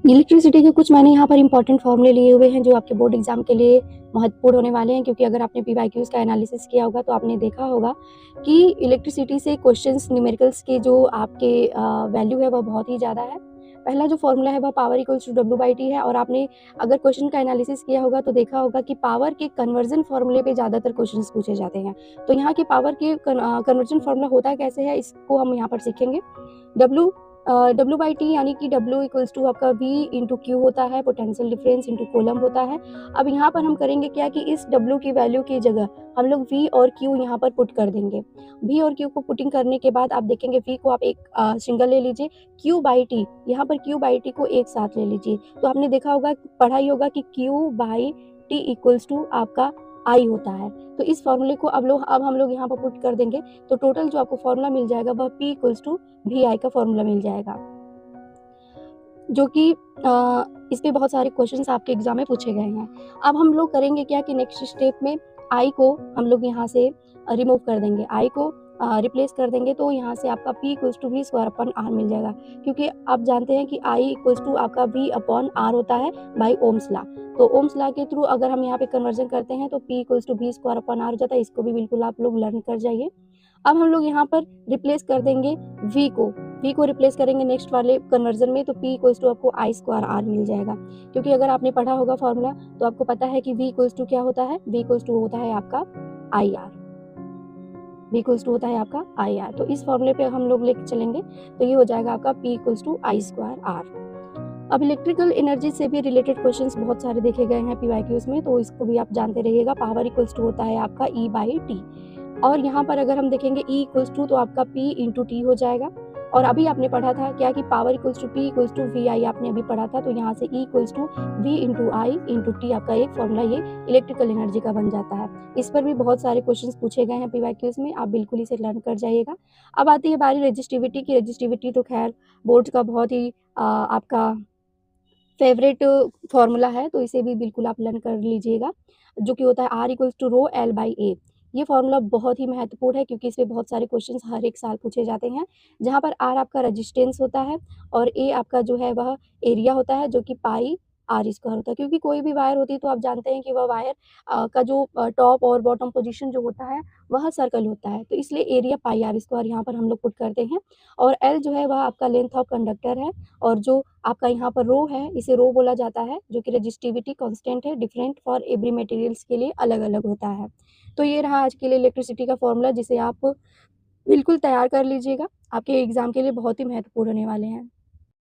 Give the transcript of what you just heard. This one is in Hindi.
इलेक्ट्रिसिटी के कुछ मैंने यहाँ पर इंपॉर्टेंट फॉर्मूले लिए हुए हैं जो आपके बोर्ड एग्जाम के लिए महत्वपूर्ण होने वाले हैं, क्योंकि अगर आपने पीवाईक्यूज का एनालिसिस किया होगा तो आपने देखा होगा कि इलेक्ट्रिसिटी से क्वेश्चंस न्यूमेरिकल्स के जो आपके वैल्यू है वह बहुत ही ज़्यादा है। पहला जो फॉर्मूला है वह पावर इक्वल्स टू W/T है, और आपने अगर क्वेश्चन का एनालिसिस किया होगा तो देखा होगा कि पावर के कन्वर्जन फॉर्मूले पे ज़्यादातर क्वेश्चंस पूछे जाते हैं। तो यहाँ के पावर के कन्वर्जन फॉर्मूला होता कैसे है, इसको हम यहाँ पर सीखेंगे। W/T यानी कि W इक्वल्स टू आपका V इंटू क्यू होता है, पोटेंशियल डिफरेंस इंटू कोलम होता है। अब यहाँ पर हम करेंगे क्या कि इस W की वैल्यू की जगह हम लोग V और Q यहाँ पर पुट कर देंगे। V और Q को पुटिंग करने के बाद आप देखेंगे V को आप एक सिंगल ले लीजिए, Q/T यहाँ पर Q/T को एक साथ ले लीजिए। तो आपने देखा होगा, पढ़ा ही होगा कि Q/T इक्वल्स टू आपका I होता है। तो इस फॉर्मूले को अब हम लोग यहाँ पर पुट कर देंगे, तो टोटल जो आपको फॉर्मूला मिल जाएगा वह P इक्वल्स टू VI का फॉर्मूला मिल जाएगा, जो कि इस पे बहुत सारे क्वेश्चंस आपके एग्जाम में पूछे गए हैं। अब हम लोग करेंगे क्या कि नेक्स्ट स्टेप में आई को हम लोग यहाँ से रिमूव कर देंगे, आई को रिप्लेस कर देंगे, तो यहाँ से आपका P equals to V square upon R मिल जाएगा, क्योंकि आप जानते हैं कि आई इक्वल्स टू आपका V अपॉन आर होता है बाई ओम्स लॉ। तो ओम्स लॉ के थ्रू अगर हम यहाँ पे कन्वर्जन करते हैं तो P equals to V square upon R हो जाता है। इसको भी बिल्कुल आप लोग लर्न कर जाइए। अब हम लोग यहाँ पर रिप्लेस कर देंगे V को रिप्लेस करेंगे नेक्स्ट वाले कन्वर्जन में, तो P इक्वल्स टू आपको आई स्क्वायर आर मिल जाएगा। क्योंकि अगर आपने पढ़ा होगा फॉर्मूला तो आपको पता है कि V इक्वल्स टू क्या होता है, V इक्वल्स टू होता है आपका I R, V equals to होता है आपका आई आर। तो इस फॉर्मूले पे हम लोग लेके चलेंगे, तो ये हो जाएगा आपका P equals to I square R. अब इलेक्ट्रिकल एनर्जी से भी रिलेटेड क्वेश्चंस बहुत सारे देखे गए हैं पीवाईक्यूज में, तो इसको भी आप जानते रहिएगा। पावर इक्वल्स टू होता है आपका E/T, और यहाँ पर अगर हम देखेंगे E इक्वल्स टू तो आपका P इंटू टी हो जाएगा। और अभी आपने पढ़ा था क्या कि power equals to P equals to VI आपने अभी पढ़ा था, तो यहाँ से E equals to V into I into T आपका एक फॉर्मूला ये इलेक्ट्रिकल एनर्जी का बन जाता है। इस पर भी बहुत सारे क्वेश्चंस पूछे गए हैं पीवाईक्यूज में, आप बिल्कुल इसे लर्न कर जाइएगा। अब आती है बारी रजिस्टिविटी की। रजिस्टिविटी तो खैर बोर्ड का बहुत ही आपका फेवरेट फॉर्मूला है, तो इसे भी बिल्कुल आप लर्न कर लीजिएगा, जो कि होता है R equals to rho L by A. ये फॉर्मूला बहुत ही महत्वपूर्ण है, क्योंकि इसमें बहुत सारे क्वेश्चंस हर एक साल पूछे जाते हैं, जहाँ पर R आपका रेजिस्टेंस होता है और A आपका जो है वह एरिया होता है, जो कि पाई R स्क्वायर होता है। क्योंकि कोई भी वायर होती है तो आप जानते हैं कि वह वायर का जो टॉप और बॉटम पोजीशन जो होता है वह सर्कल होता है, तो इसलिए एरिया पाई R स्क्वायर यहाँ पर हम लोग पुट करते हैं। और L जो है वह आपका लेंथ ऑफ कंडक्टर है, और जो आपका यहाँ पर रो है इसे रो बोला जाता है, जो कि रजिस्टिविटी कांस्टेंट है, डिफरेंट फॉर एवरी मटेरियल्स के लिए अलग अलग होता है। तो ये रहा आज के लिए इलेक्ट्रिसिटी का फॉर्मूला, जिसे आप बिल्कुल तैयार कर लीजिएगा, आपके एग्जाम के लिए बहुत ही महत्वपूर्ण होने वाले हैं।